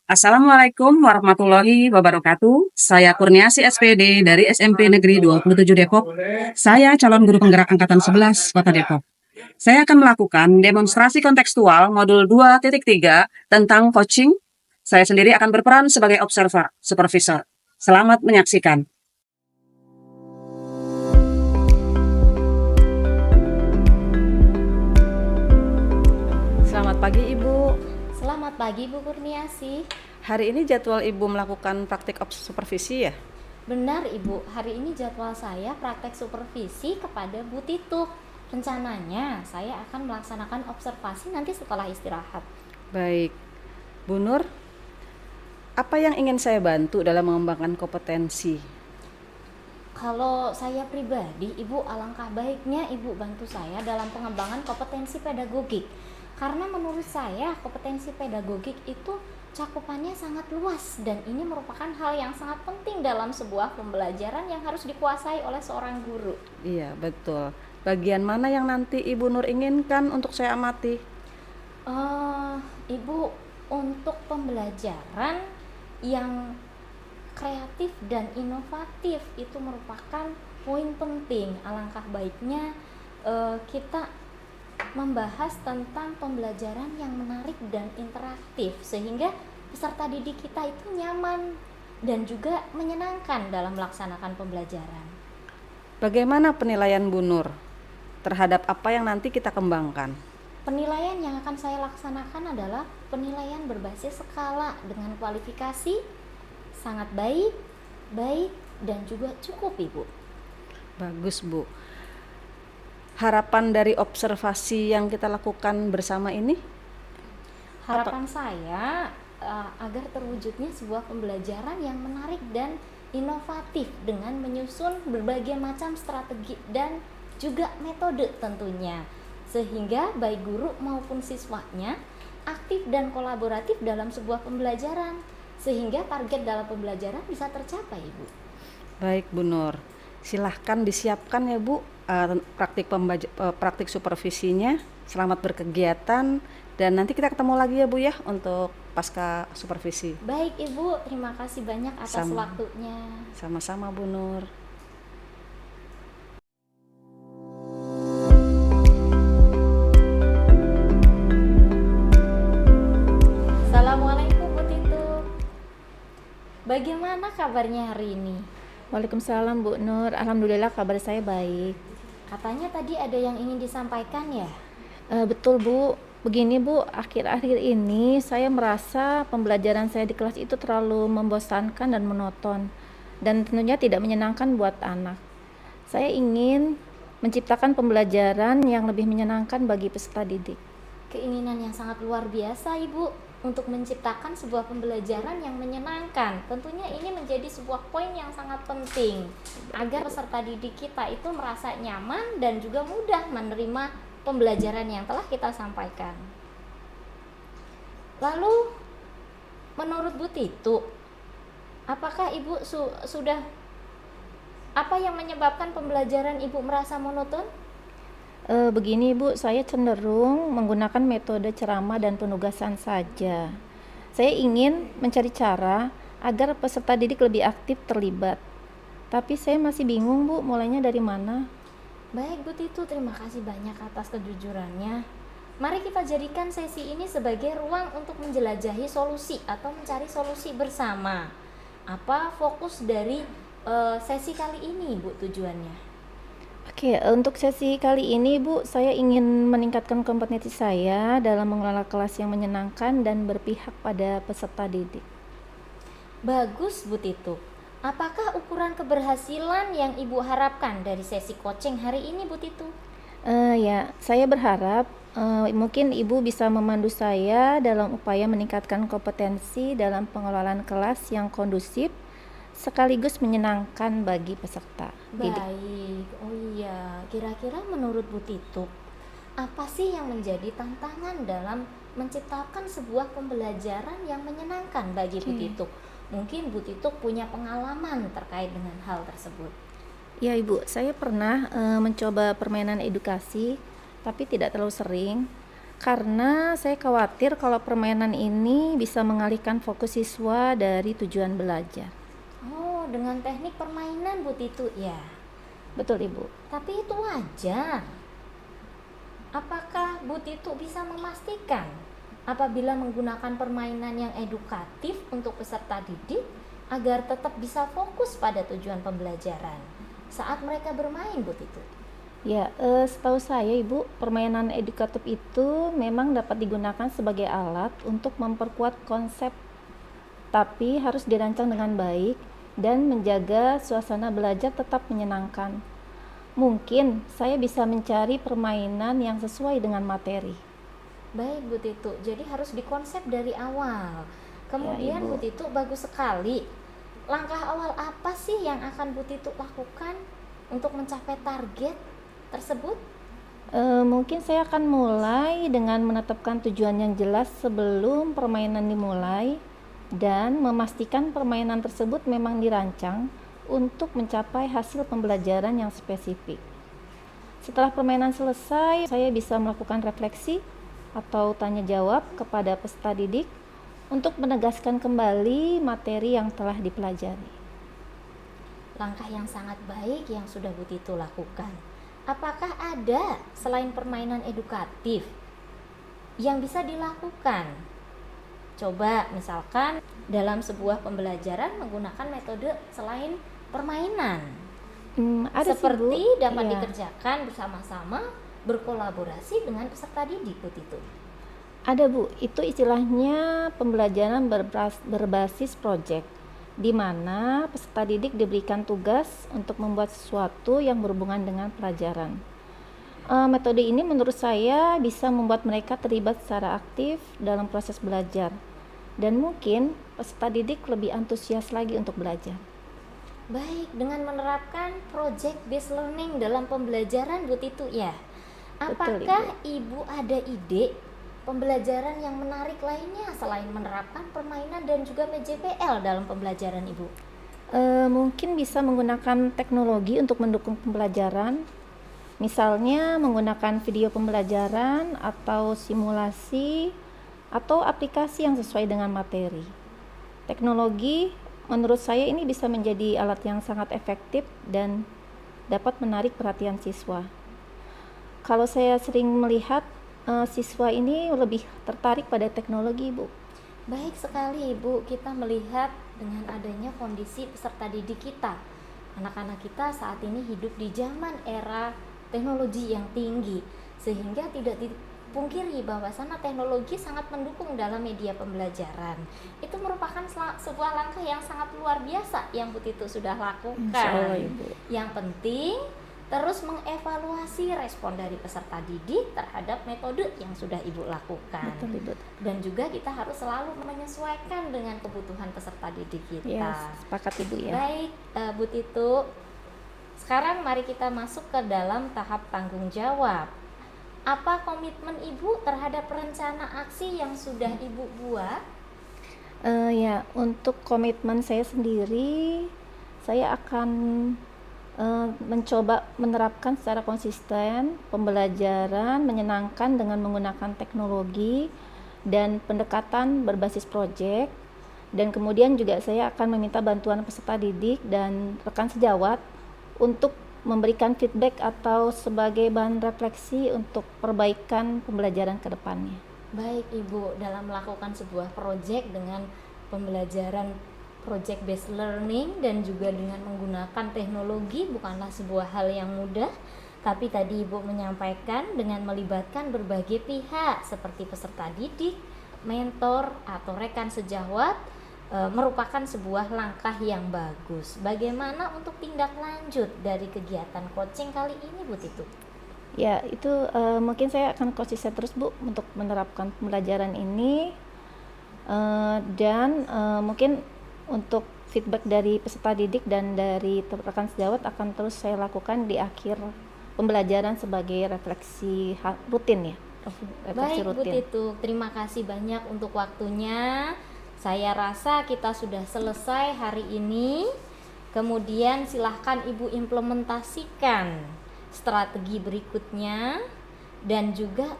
Assalamualaikum warahmatullahi wabarakatuh. Saya Kurniasi SPD dari SMP Negeri 27 Depok. Saya calon guru penggerak Angkatan 11 Kota Depok. Saya akan melakukan demonstrasi kontekstual modul 2.3 tentang coaching. Saya sendiri akan berperan sebagai observer, supervisor. Selamat menyaksikan. Selamat pagi Ibu. Selamat pagi Bu Kurniasi. Hari ini jadwal Ibu melakukan praktik supervisi ya? Benar Ibu, hari ini jadwal saya praktek supervisi kepada Bu Tituk. Rencananya saya akan melaksanakan observasi nanti setelah istirahat. Baik. Bu Nur, apa yang ingin saya bantu dalam mengembangkan kompetensi? Kalau saya pribadi, Ibu alangkah baiknya Ibu bantu saya dalam pengembangan kompetensi pedagogik. Karena menurut saya kompetensi pedagogik itu cakupannya sangat luas dan ini merupakan hal yang sangat penting dalam sebuah pembelajaran yang harus dikuasai oleh seorang guru. Iya, betul. Bagian mana yang nanti Ibu Nur inginkan untuk saya amati? Ibu, untuk pembelajaran yang kreatif dan inovatif itu merupakan poin penting. Alangkah baiknya kita membahas tentang pembelajaran yang menarik dan interaktif sehingga peserta didik kita itu nyaman dan juga menyenangkan dalam melaksanakan pembelajaran. Bagaimana penilaian Bu Nur terhadap apa yang nanti kita kembangkan? Penilaian yang akan saya laksanakan adalah penilaian berbasis skala dengan kualifikasi sangat baik, dan juga cukup Ibu. Bagus Bu. Harapan dari observasi yang kita lakukan bersama ini? Harapan saya agar terwujudnya sebuah pembelajaran yang menarik dan inovatif dengan menyusun berbagai macam strategi dan juga metode tentunya, sehingga baik guru maupun siswanya aktif dan kolaboratif dalam sebuah pembelajaran sehingga target dalam pembelajaran bisa tercapai Ibu. Baik Bu Nur, silahkan disiapkan ya Bu praktik supervisinya. Selamat berkegiatan dan nanti kita ketemu lagi ya Bu ya untuk pasca supervisi. Baik Ibu, terima kasih banyak atas waktunya. Sama-sama Bu Nur. Assalamualaikum Bu Tituk. Bagaimana kabarnya hari ini? Waalaikumsalam Bu Nur, alhamdulillah kabar saya baik. Katanya tadi ada yang ingin disampaikan ya? Betul Bu, begini Bu, akhir-akhir ini saya merasa pembelajaran saya di kelas itu terlalu membosankan dan monoton dan tentunya tidak menyenangkan buat anak. Saya ingin menciptakan pembelajaran yang lebih menyenangkan bagi peserta didik. Keinginan yang sangat luar biasa Ibu untuk menciptakan sebuah pembelajaran yang menyenangkan. Tentunya ini menjadi sebuah poin yang sangat penting agar peserta didik kita itu merasa nyaman dan juga mudah menerima pembelajaran yang telah kita sampaikan. Lalu menurut Bu Titu, apakah Ibu sudah apa yang menyebabkan pembelajaran Ibu merasa monoton? Begini Bu, saya cenderung menggunakan metode ceramah dan penugasan saja. Saya ingin mencari cara agar peserta didik lebih aktif terlibat. Tapi saya masih bingung Bu, mulainya dari mana? Baik Bu Titu, terima kasih banyak atas kejujurannya. Mari kita jadikan sesi ini sebagai ruang untuk menjelajahi solusi atau mencari solusi bersama. Apa fokus dari sesi kali ini Bu tujuannya? Oke, untuk sesi kali ini Bu, saya ingin meningkatkan kompetensi saya dalam mengelola kelas yang menyenangkan dan berpihak pada peserta didik. Bagus Bu Titu. Apakah ukuran keberhasilan yang Ibu harapkan dari sesi coaching hari ini Bu Titu? Ya, saya berharap mungkin Ibu bisa memandu saya dalam upaya meningkatkan kompetensi dalam pengelolaan kelas yang kondusif sekaligus menyenangkan bagi peserta didik. Baik, oh iya, kira-kira menurut Bu Tituk, apa sih yang menjadi tantangan dalam menciptakan sebuah pembelajaran yang menyenangkan bagi Bu Tituk? Mungkin Bu Tituk punya pengalaman terkait dengan hal tersebut. Ya Ibu, saya pernah mencoba permainan edukasi, tapi tidak terlalu sering. Karena saya khawatir kalau permainan ini bisa mengalihkan fokus siswa dari tujuan belajar. Oh, dengan teknik permainan Bu Titu ya. Betul, Ibu. Tapi itu wajar. Apakah Bu Titu bisa memastikan apabila menggunakan permainan yang edukatif untuk peserta didik agar tetap bisa fokus pada tujuan pembelajaran saat mereka bermain, Bu Titu? Ya, setahu saya Ibu, permainan edukatif itu memang dapat digunakan sebagai alat untuk memperkuat konsep, tapi harus dirancang dengan baik dan menjaga suasana belajar tetap menyenangkan. Mungkin saya bisa mencari permainan yang sesuai dengan materi. Baik Bu Titu, jadi harus dikonsep dari awal. Kemudian Ibu. Bu Titu, bagus sekali. Langkah awal apa sih yang akan Bu Titu lakukan untuk mencapai target tersebut? Mungkin saya akan mulai dengan menetapkan tujuan yang jelas sebelum permainan dimulai dan memastikan permainan tersebut memang dirancang untuk mencapai hasil pembelajaran yang spesifik. Setelah permainan selesai, saya bisa melakukan refleksi atau tanya jawab kepada peserta didik untuk menegaskan kembali materi yang telah dipelajari. Langkah yang sangat baik yang sudah Bu Titu lakukan. Apakah ada selain permainan edukatif yang bisa dilakukan? Coba misalkan dalam sebuah pembelajaran menggunakan metode selain permainan. Ada sih, Bu. Seperti dapat Iya. dikerjakan bersama-sama, berkolaborasi dengan peserta didik, Bu Titu. Ada Bu, itu istilahnya pembelajaran berbasis project, di mana peserta didik diberikan tugas untuk membuat sesuatu yang berhubungan dengan pelajaran. Metode ini menurut saya bisa membuat mereka terlibat secara aktif dalam proses belajar, dan mungkin peserta didik lebih antusias lagi untuk belajar. Baik, dengan menerapkan project based learning dalam pembelajaran Bu Titu ya. Betul, Apakah Ibu ada ide pembelajaran yang menarik lainnya selain menerapkan permainan dan juga PJPL dalam pembelajaran Ibu? Mungkin bisa menggunakan teknologi untuk mendukung pembelajaran, misalnya menggunakan video pembelajaran atau simulasi atau aplikasi yang sesuai dengan materi. Teknologi menurut saya ini bisa menjadi alat yang sangat efektif dan dapat menarik perhatian siswa. Kalau saya sering melihat siswa ini lebih tertarik pada teknologi, Bu. Baik sekali Ibu, kita melihat dengan adanya kondisi peserta didik kita. Anak-anak kita saat ini hidup di zaman era teknologi yang tinggi, sehingga tidak dipungkiri bahwa sana teknologi sangat mendukung dalam media pembelajaran. Itu merupakan sebuah langkah yang sangat luar biasa yang Bu Titu sudah lakukan. Insya Allah, Ibu. Yang penting terus mengevaluasi respon dari peserta didik terhadap metode yang sudah Ibu lakukan. Betul, Ibu. Dan juga kita harus selalu menyesuaikan dengan kebutuhan peserta didik kita. Ya, sepakat Ibu ya. Baik, Bu Titu. Sekarang mari kita masuk ke dalam tahap tanggung jawab. Apa komitmen Ibu terhadap rencana aksi yang sudah Ibu buat? Ya, untuk komitmen saya sendiri, saya akan mencoba menerapkan secara konsisten pembelajaran menyenangkan dengan menggunakan teknologi dan pendekatan berbasis proyek, dan kemudian juga saya akan meminta bantuan peserta didik dan rekan sejawat untuk memberikan feedback atau sebagai bahan refleksi untuk perbaikan pembelajaran ke depannya. Baik Ibu, dalam melakukan sebuah proyek dengan pembelajaran project based learning dan juga dengan menggunakan teknologi bukanlah sebuah hal yang mudah, tapi tadi Ibu menyampaikan dengan melibatkan berbagai pihak seperti peserta didik, mentor atau rekan sejawat merupakan sebuah langkah yang bagus. Bagaimana untuk tindak lanjut dari kegiatan coaching kali ini Bu Titu? Ya, itu mungkin saya akan konsisten terus Bu untuk menerapkan pembelajaran ini, dan mungkin untuk feedback dari peserta didik dan dari rekan sejawat akan terus saya lakukan di akhir pembelajaran sebagai refleksi rutin ya. Refleksi Baik Bu rutin. Titu, terima kasih banyak untuk waktunya. Saya rasa kita sudah selesai hari ini. Kemudian silahkan Ibu implementasikan strategi berikutnya dan juga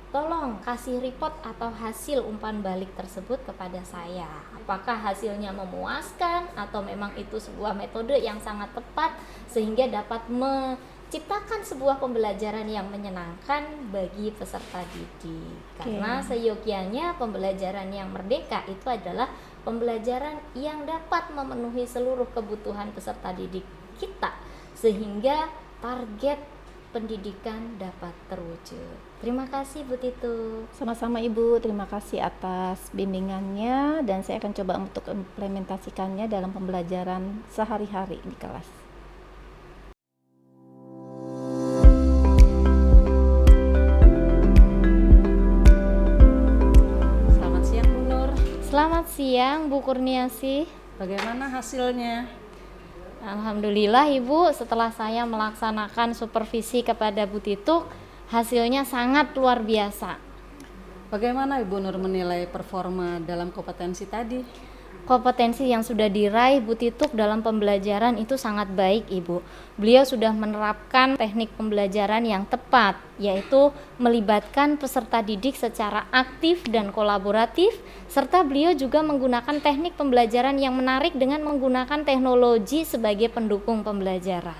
tolong kasih report atau hasil umpan balik tersebut kepada saya. Apakah hasilnya memuaskan atau memang itu sebuah metode yang sangat tepat sehingga dapat menciptakan sebuah pembelajaran yang menyenangkan bagi peserta didik. Karena seyogianya pembelajaran yang merdeka itu adalah pembelajaran yang dapat memenuhi seluruh kebutuhan peserta didik kita sehingga target pendidikan dapat terwujud. Terima kasih Bu Titu. Sama-sama Ibu, terima kasih atas bimbingannya dan saya akan coba untuk implementasikannya dalam pembelajaran sehari-hari di kelas. Selamat siang Bu Nur. Selamat siang Bu Kurniasih. Bagaimana hasilnya? Alhamdulillah Ibu, setelah saya melaksanakan supervisi kepada Bu Titu, hasilnya sangat luar biasa. Bagaimana Ibu Nur menilai performa dalam kompetensi tadi? Kompetensi yang sudah diraih Bu Tituk dalam pembelajaran itu sangat baik Ibu. Beliau sudah menerapkan teknik pembelajaran yang tepat, yaitu melibatkan peserta didik secara aktif dan kolaboratif, serta beliau juga menggunakan teknik pembelajaran yang menarik dengan menggunakan teknologi sebagai pendukung pembelajaran.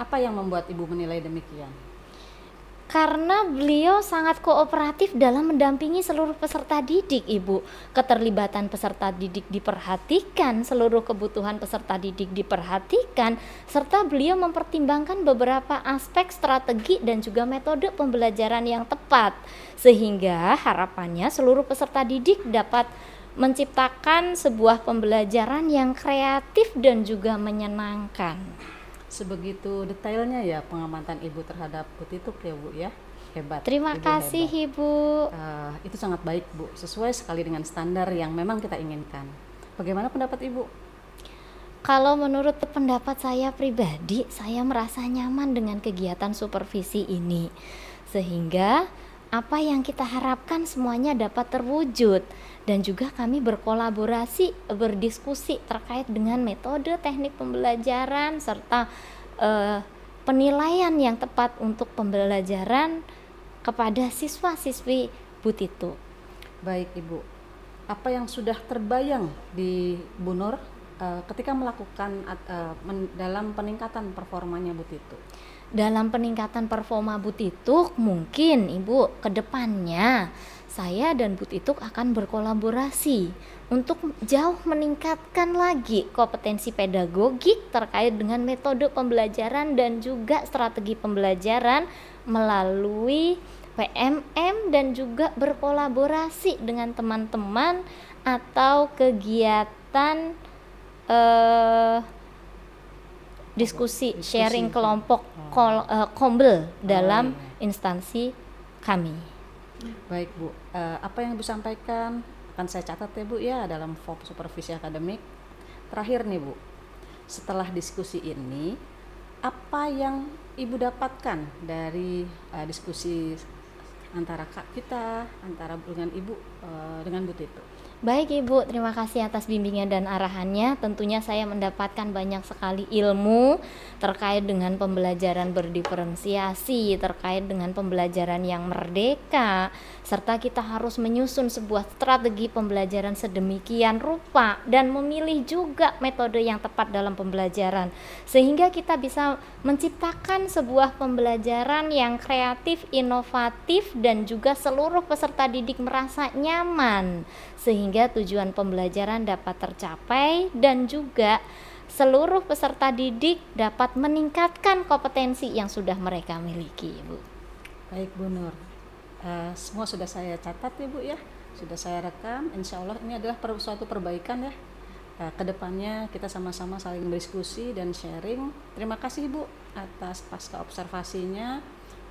Apa yang membuat Ibu menilai demikian? Karena beliau sangat kooperatif dalam mendampingi seluruh peserta didik, Ibu. Keterlibatan peserta didik diperhatikan, seluruh kebutuhan peserta didik diperhatikan, serta beliau mempertimbangkan beberapa aspek strategi dan juga metode pembelajaran yang tepat. Sehingga harapannya seluruh peserta didik dapat menciptakan sebuah pembelajaran yang kreatif dan juga menyenangkan. Sebegitu detailnya ya pengamatan Ibu terhadap Bu Tituk ya Bu ya, hebat. Terima Ibu kasih hebat. Ibu. Itu sangat baik Bu, sesuai sekali dengan standar yang memang kita inginkan. Bagaimana pendapat Ibu? Kalau menurut pendapat saya pribadi, saya merasa nyaman dengan kegiatan supervisi ini. Sehingga apa yang kita harapkan semuanya dapat terwujud. Dan juga kami berkolaborasi, berdiskusi terkait dengan metode teknik pembelajaran serta penilaian yang tepat untuk pembelajaran kepada siswa-siswi Bu Titu. Baik Ibu, apa yang sudah terbayang di Bu Nur ketika melakukan dalam peningkatan performanya Bu Titu? Dalam peningkatan performa Bu Tituk, mungkin Ibu ke depannya saya dan Bu Tituk akan berkolaborasi untuk jauh meningkatkan lagi kompetensi pedagogik terkait dengan metode pembelajaran dan juga strategi pembelajaran melalui PMM dan juga berkolaborasi dengan teman-teman atau kegiatan diskusi sharing kelompok kombel dalam instansi kami. Baik Bu, apa yang Ibu sampaikan akan saya catat ya Bu ya dalam supervisi akademik. Terakhir nih Bu, setelah diskusi ini apa yang Ibu dapatkan dari diskusi antara kita, antara dengan Ibu dengan Bu Titu? Baik Ibu, terima kasih atas bimbingan dan arahannya. Tentunya saya mendapatkan banyak sekali ilmu terkait dengan pembelajaran berdiferensiasi, terkait dengan pembelajaran yang merdeka, serta kita harus menyusun sebuah strategi pembelajaran sedemikian rupa dan memilih juga metode yang tepat dalam pembelajaran, sehingga kita bisa menciptakan sebuah pembelajaran yang kreatif, inovatif, dan juga seluruh peserta didik merasa nyaman, sehingga tujuan pembelajaran dapat tercapai dan juga seluruh peserta didik dapat meningkatkan kompetensi yang sudah mereka miliki, Bu. Baik Bu Nur, semua sudah saya catat ya Bu ya, sudah saya rekam. Insya Allah ini adalah suatu perbaikan ya. Kedepannya kita sama-sama saling berdiskusi dan sharing. Terima kasih Bu atas pasca observasinya.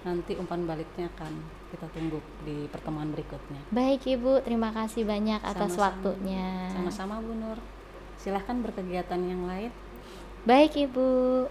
Nanti umpan baliknya akan kita tunggu di pertemuan berikutnya. Baik Ibu, terima kasih banyak atas Sama-sama. waktunya. Sama-sama Bu Nur. Silahkan berkegiatan yang lain. Baik Ibu.